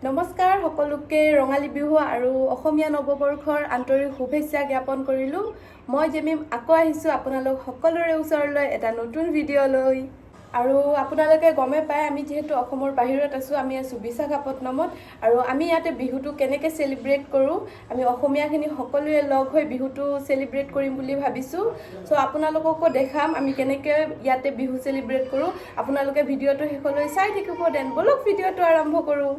নমস্কাৰ সকলোকে ৰঙালী বিহু আৰু অসমীয়া নৱবৰ্ষৰ আন্তৰিক শুভেচ্ছা জ্ঞাপন কৰিলোঁ। মই জেমিম আকৌ আহিছোঁ আপোনালোক সকলোৰে ওচৰলৈ এটা নতুন ভিডিঅ' লৈ। আৰু আপোনালোকে গমে পায় আমি যিহেতু অসমৰ বাহিৰত আছোঁ, আমি আছোঁ বিশাখাপট্টনমত। আৰু আমি ইয়াতে বিহুটো কেনেকৈ চেলিব্ৰেট কৰোঁ, আমি অসমীয়াখিনি সকলোৱে লগ হৈ বিহুটো চেলিব্ৰেট কৰিম বুলি ভাবিছোঁ। চ' আপোনালোককো দেখাম আমি কেনেকৈ ইয়াতে বিহু চেলিব্ৰেট কৰোঁ। আপোনালোকে ভিডিঅ'টো শেষলৈ চাই থাকিব। দেন বলক ভিডিঅ'টো আৰম্ভ কৰোঁ।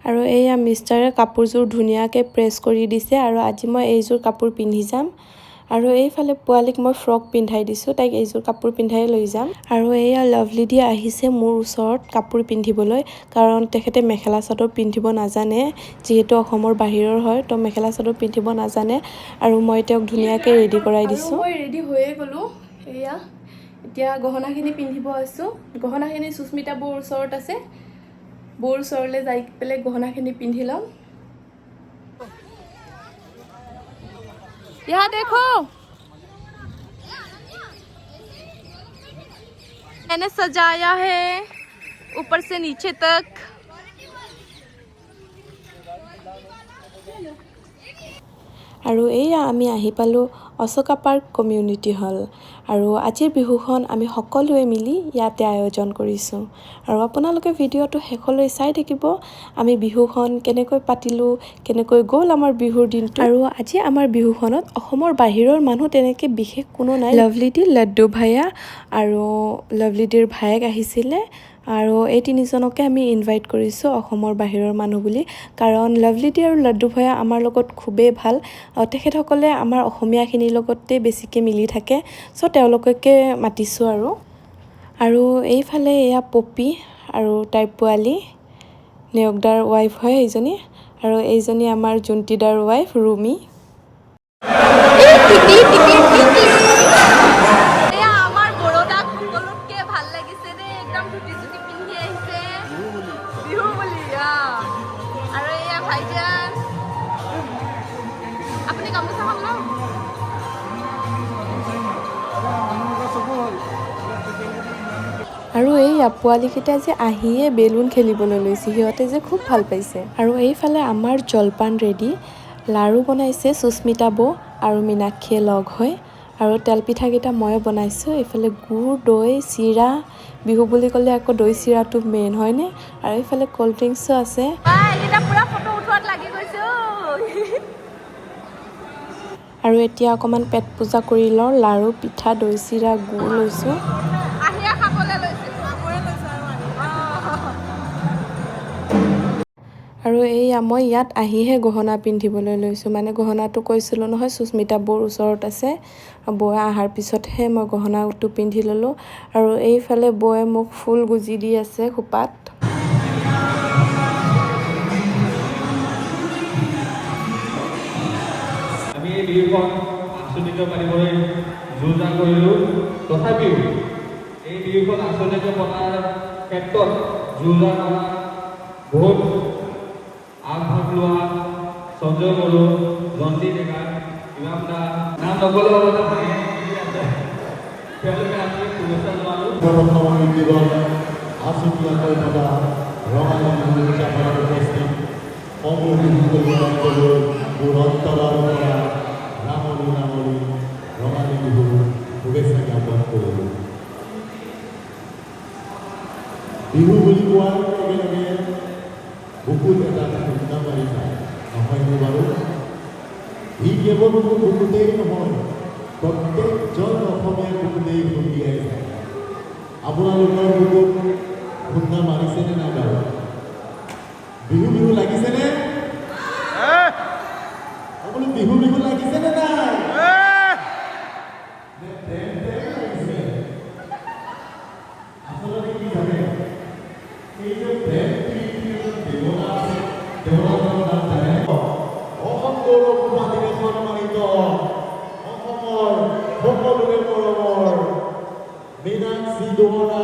আৰু এয়া মিষ্টাৰে কাপোৰযোৰ ধুনীয়াকৈ প্ৰেছ কৰি দিছে আৰু আজি মই এইযোৰ কাপোৰ পিন্ধি যাম। আৰু এইফালে পোৱালীক মই ফ্ৰক পিন্ধাই দিছোঁ, তাইক এইযোৰ কাপোৰ পিন্ধাই লৈ যাম। আৰু এয়া লাভলি দি আহিছে মোৰ ওচৰত কাপোৰ পিন্ধিবলৈ, কাৰণ তেখেতে মেখেলা চাদৰ পিন্ধিব নাজানে, যিহেতু অসমৰ বাহিৰৰ হয়, তো মেখেলা চাদৰ পিন্ধিব নাজানে। আৰু মই তেওঁক ধুনীয়াকৈ ৰেডি কৰাই দিছোঁ। মই ৰেডি হৈয়ে গ'লোঁ। এয়া এতিয়া গহনাখিনি পিন্ধিব আছোঁ। গহনাখিনি সুস্মিতা বৌৰ ওচৰত আছে। বৌৰ ওচৰলৈ যাই পেলাই গহনাখিনি পিন্ধি ল'ম। यहाँ देखो मैंने सजाया है ऊपर से नीचे तक। আৰু এয়া আমি আহি পালোঁ অশোকা পাৰ্ক কমিউনিটি হল। আৰু আজিৰ বিহুখন আমি সকলোৱে মিলি ইয়াতে আয়োজন কৰিছোঁ। আৰু আপোনালোকে ভিডিঅ'টো শেষলৈ চাই থাকিব, আমি বিহুখন কেনেকৈ পাতিলোঁ, কেনেকৈ গ'ল আমাৰ বিহুৰ দিনটো। আৰু আজি আমাৰ বিহুখনত অসমৰ বাহিৰৰ মানুহ তেনেকৈ বিশেষ কোনো নাই। লাভলিদি, লাড্ডু ভায়া আৰু লাভলিদিৰ ভায়েক আহিছিলে। আৰু এই তিনিজনকে আমি ইনভাইট কৰিছোঁ অসমৰ বাহিৰৰ মানুহ বুলি, কাৰণ লাভলিদি আৰু লাড্ডু ভায়া আমাৰ লগত খুবেই ভাল। তেখেতসকলে আমাৰ অসমীয়াখিনিৰ লগতে বেছিকৈ মিলি থাকে, চ' তেওঁলোককে মাতিছোঁ। আৰু এইফালে এয়া পপি আৰু তাইৰ পোৱালি, নেয়কদাৰ ৱাইফ হয় এইজনী, আৰু এইজনী আমাৰ জুন্তিদাৰ ৱাইফ ৰুমি। আৰু এই পোৱালীকেইটা যে আহিয়ে বেলুন খেলিবলৈ লৈছে, সিহঁতে যে খুব ভাল পাইছে। আৰু এইফালে আমাৰ জলপান ৰেডি, লাৰু বনাইছে সুস্মিতা বৌ আৰু মীনাক্ষীয়ে লগ হৈ। আৰু তেলপিঠাকেইটা ময়ে বনাইছোঁ। এইফালে গুড়, দৈ, চিৰা, বিহু বুলি ক'লে আকৌ দৈ চিৰাটো মেইন হয়নে। আৰু এইফালে ক'ল্ড ড্ৰিংকছো আছে। আৰু এতিয়া অকণমান পেট পূজা কৰি লওঁ। লাৰু, পিঠা, দৈ চিৰা, গুড় লৈছোঁ। আৰু এইয়া মই ইয়াত আহিহে গহনা পিন্ধিবলৈ লৈছোঁ, মানে গহনাটো কৈছিলোঁ নহয় সুস্মিতা বৌৰ ওচৰত আছে। বৌয়ে অহাৰ পিছতহে মই গহনাটো পিন্ধি ল'লোঁ। আৰু এইফালে বৌয়ে মোক ফুল গুজি দি আছে খোপাত। আমি এই বিহুখন আচৰিত পাতিবলৈ যোজনা কৰিলোঁ, তথাপিও এই বিহুখন আচৰিত পতাৰ ক্ষেত্ৰত যোজনা কৰা বহুত আগভাগ লোৱা সঞ্জয় বড়ো, জন্তি ডেকা, ইমাম দা, নাম নগ'লেও অলপ থাকে, তেওঁলোকে আমি শুভেচ্ছা জনালোঁ। আচুতীয়াকৈ থকা ৰঙালী বিহু উদযাপনত উপস্থিত সমূহ অন্তৰৰ পৰা নামনি নামনি ৰঙালী বিহু শুভেচ্ছা জ্ঞাপন কৰিলোঁ। বিহু বুলি কোৱাৰ লগে লগে বুকুত এটা খুন্দা মাৰি যায়, নহয়নে বাৰু? ই কেৱল মোৰ বুকুতেই নহয়, প্ৰত্যেকজন অসমীয়াৰ বুকুতেই খুন্দিয়াই যায়। আপোনালোকৰ বুকুত খুন্দা মাৰিছেনে নাই বাৰু? বিহু বিহু লাগিছেনে? আপুনি বিহু বিহু লাগিছেনে নাই? আচলতে কি জানে, এই যে প্ৰেম দেৱতা আছে, দেৱতাজনৰ নাম জানে? অসম গৌৰৱ উপাধিৰে সন্মানিত অসমৰ সকলোৰে মৰমৰ মীনাক্ষী দোহৰা,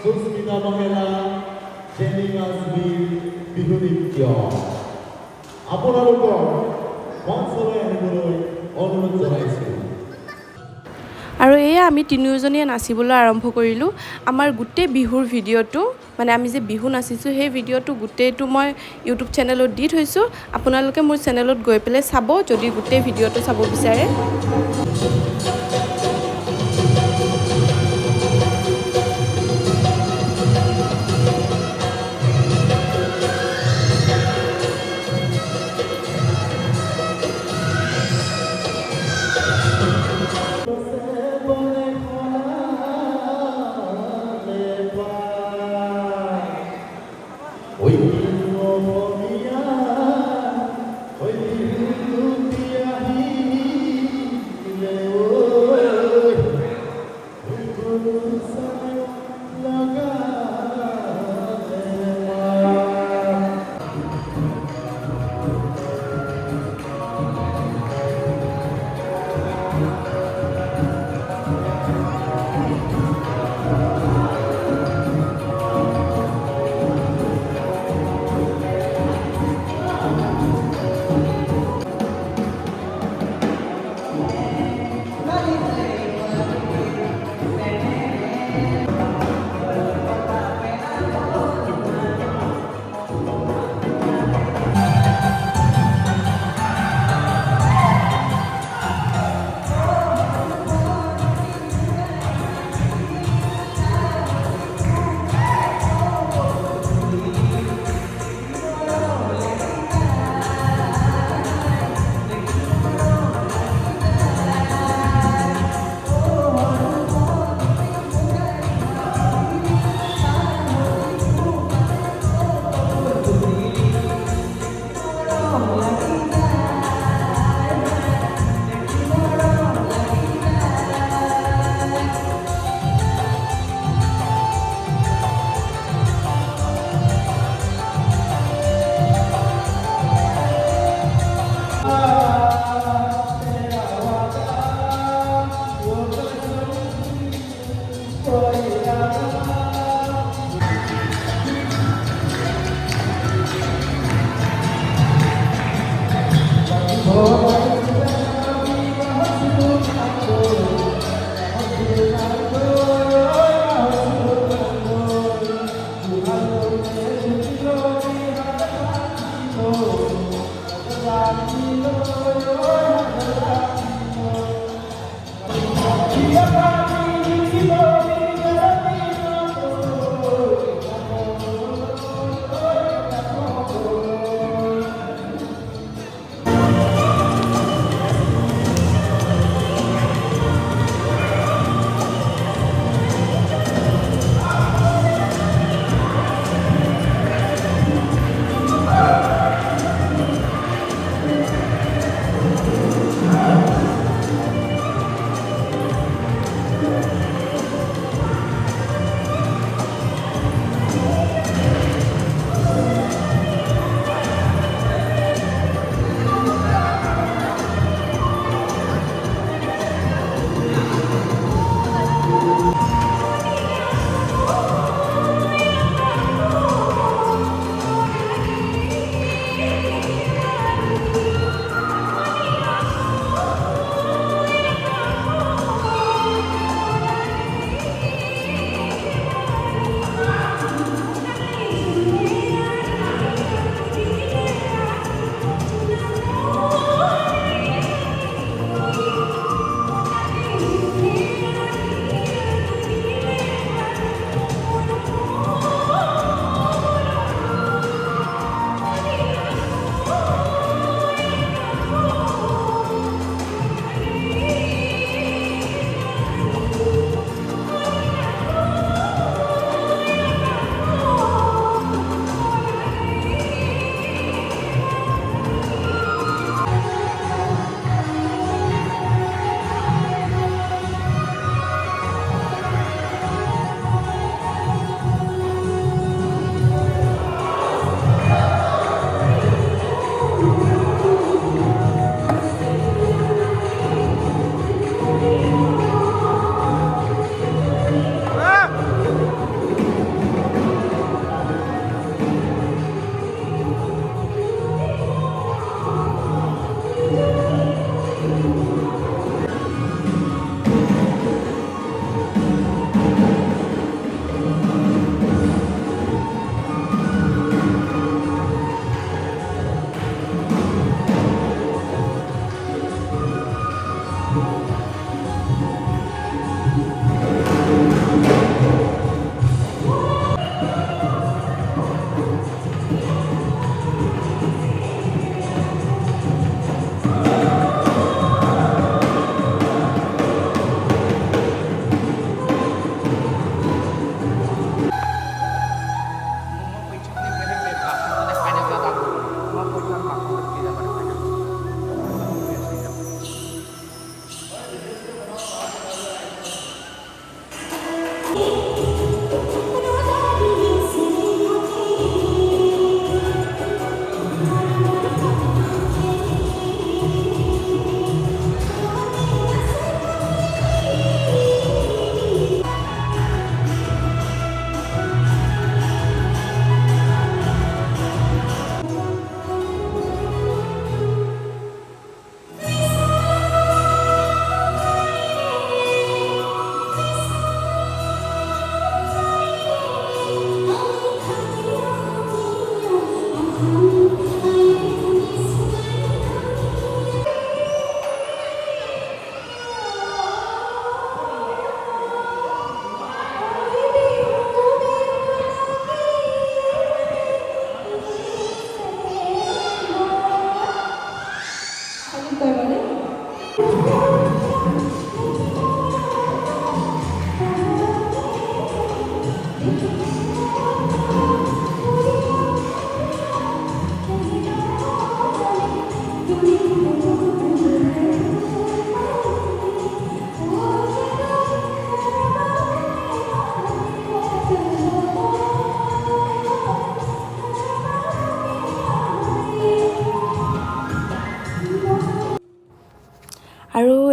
সুস্মিতা মহেলা, বিহু নৃত্য আপোনালোকৰ মঞ্চলৈ আহিবলৈ অনুৰোধ জনাইছোঁ। আৰু এয়া আমি তিনিওজনীয়ে নাচিবলৈ আৰম্ভ কৰিলোঁ আমাৰ গোটেই বিহুৰ ভিডিঅ'টো মানে আমি যে বিহু নাচিছোঁ সেই ভিডিঅ'টো গোটেইটো মই ইউটিউব চেনেলত দি থৈছোঁ আপোনালোকে মোৰ চেনেলত গৈ পেলাই চাব যদি গোটেই ভিডিঅ'টো চাব বিচাৰে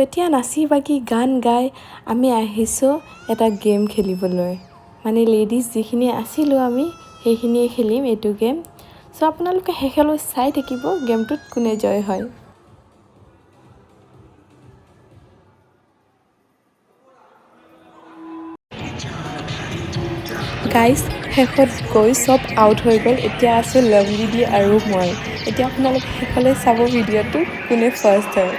এতিয়া নাচি বাগি গান গাই আমি আহিছোঁ এটা গেম খেলিবলৈ মানে লেডিজ যিখিনি আছিলোঁ আমি সেইখিনিয়ে খেলিম এইটো গেম চ' আপোনালোকে শেষলৈ চাই থাকিব গেমটোত কোনে জয় হয় গাইজ শেষত গৈ চব আউট হৈ গ'ল এতিয়া আছোঁ লাভলি দি আৰু মই এতিয়া আপোনালোকে শেষলৈ চাব ভিডিঅ'টো কোনে ফাৰ্ষ্ট হয়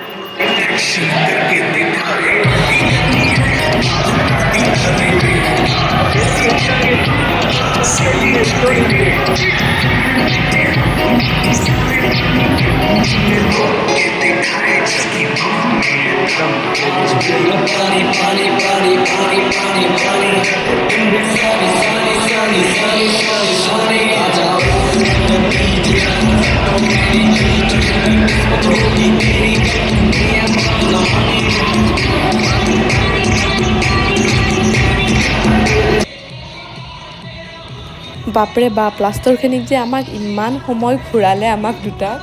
বাপৰে বাপ লাষ্টৰখিনিক যে আমাক ইমান সময় ঘূৰালে আমাক দুটাক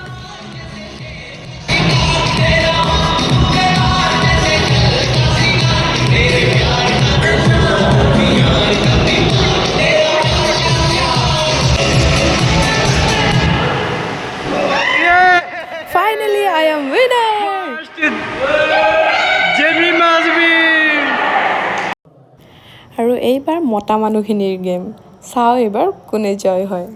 Finally, I am winner! আৰু এইবাৰ মতা মানুহখিনিৰ গেম চাওঁ এইবাৰ কোনে জয় হয়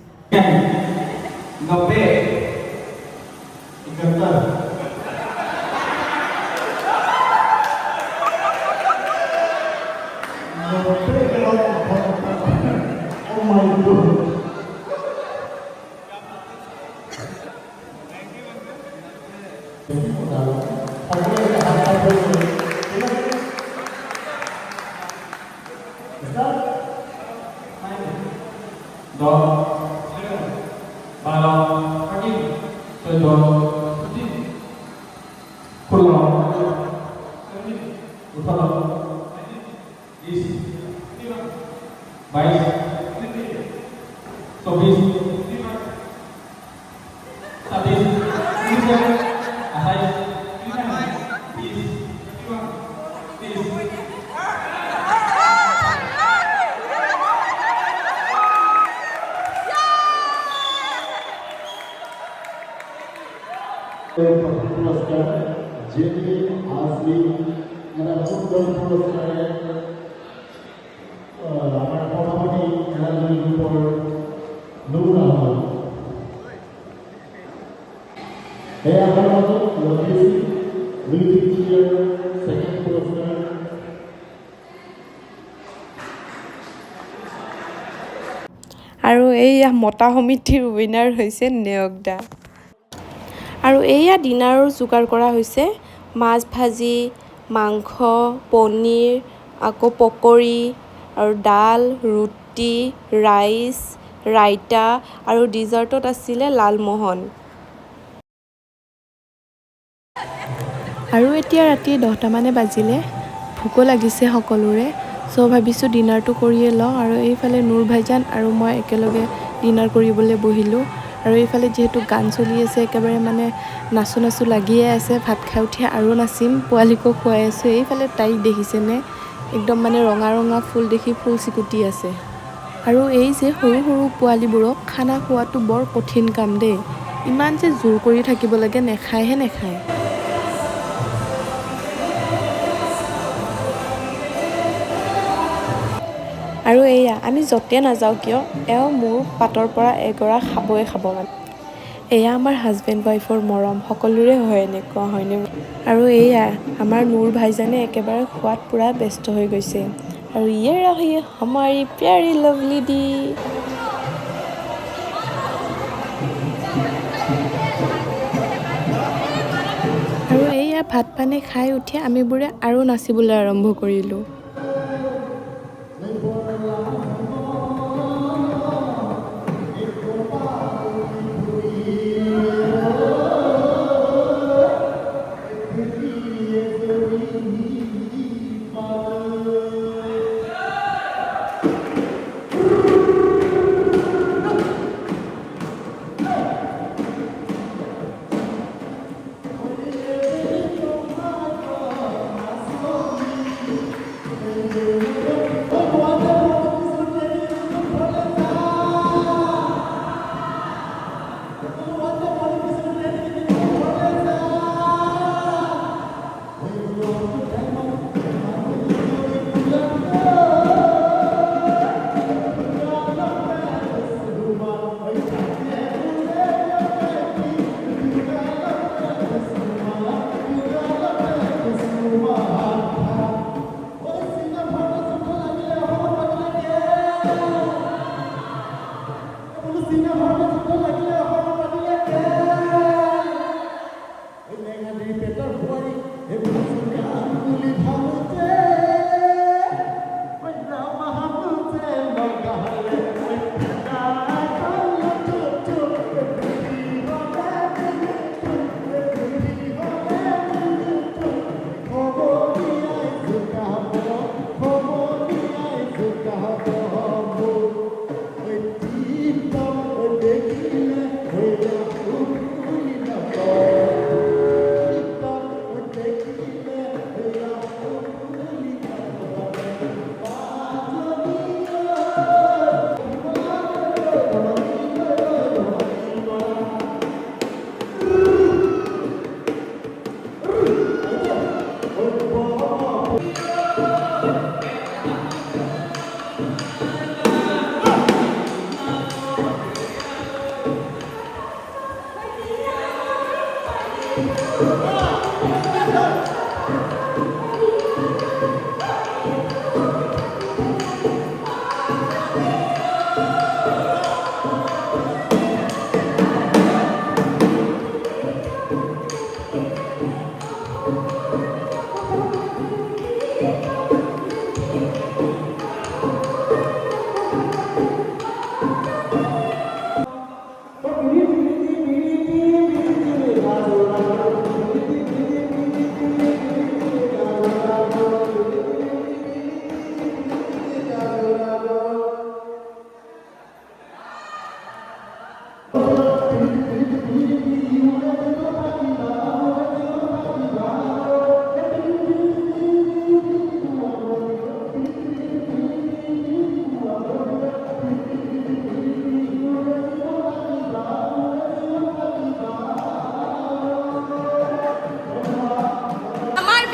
90 পুরস্কার যিনি আজলি মানে সুন্দর পুরস্কারে আমার সভাপতি খেলাধুলি গ্রুপর নূর আহমদ এই আমার মতো মিউজিক টিচার সেকেন্ড পুরস্কার আৰু এইয়া মতা সমিতিৰ উইনাৰ হৈছে নেয়কদা আৰু এইয়া ডিনাৰৰ যোগাৰ কৰা হৈছে মাছ ভাজি মাংস পনীৰ আকৌ পকৰি আৰু ডাল ৰুটি ৰাইচ ৰাইতা আৰু ডিজাৰ্টত আছিলে লালমোহন আৰু এতিয়া ৰাতি 10টা মানে বাজিলে ভোকো লাগিছে সকলোৰে চ' ভাবিছোঁ ডিনাৰটো কৰিয়ে লওঁ আৰু এইফালে নুৰ ভাইজান আৰু মই একেলগে ডিনাৰ কৰিবলৈ বহিলোঁ আৰু এইফালে যিহেতু গান চলি আছে একেবাৰে মানে নাচো নাচো লাগিয়ে আছে ভাত খাই উঠি আৰু নাচিম পোৱালিকো খুৱাই আছোঁ এইফালে তাইক দেখিছেনে একদম মানে ৰঙা ৰঙা ফুল দেখি ফুল চিকুটি আছে আৰু এই যে সৰু সৰু পোৱালিবোৰক খানা খোৱাটো বৰ কঠিন কাম দেই ইমান যে জোৰ কৰি থাকিব লাগে নেখায়হে নেখায় আৰু এয়া আমি য'তে নাযাওঁ কিয় এওঁ মোৰ পাতৰ পৰা এগৰা খাবই খাব মানে এয়া আমাৰ হাজবেণ্ড ৱাইফৰ মৰম সকলোৰে হয় এনেকুৱা হয়নে আৰু এয়া আমাৰ নুৰ ভাইজানে একেবাৰে খোৱাত পূৰা ব্যস্ত হৈ গৈছে আৰু ইয়ে ৰহি হমাৰি প্যাৰি লাভলি দি আৰু এইয়া ভাত পানী খাই উঠি আমিবোৰে আৰু নাচিবলৈ আৰম্ভ কৰিলোঁ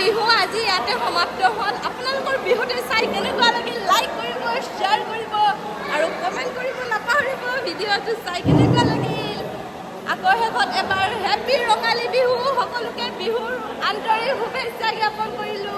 বিহু আজি ইয়াতে সমাপ্ত হ'ল। আপোনালোকৰ বিহুতে চাই কেনেকুৱা লাগিল লাইক কৰিব, শ্বেয়াৰ কৰিব আৰু কমেণ্ট কৰিব নাপাহৰিব। ভিডিঅ'টো চাই কেনেকুৱা লাগিল। আকৌ শেষত এবাৰ হেপী ৰঙালী বিহু, সকলোকে বিহুৰ আন্তৰিক শুভেচ্ছা জ্ঞাপন কৰিলোঁ।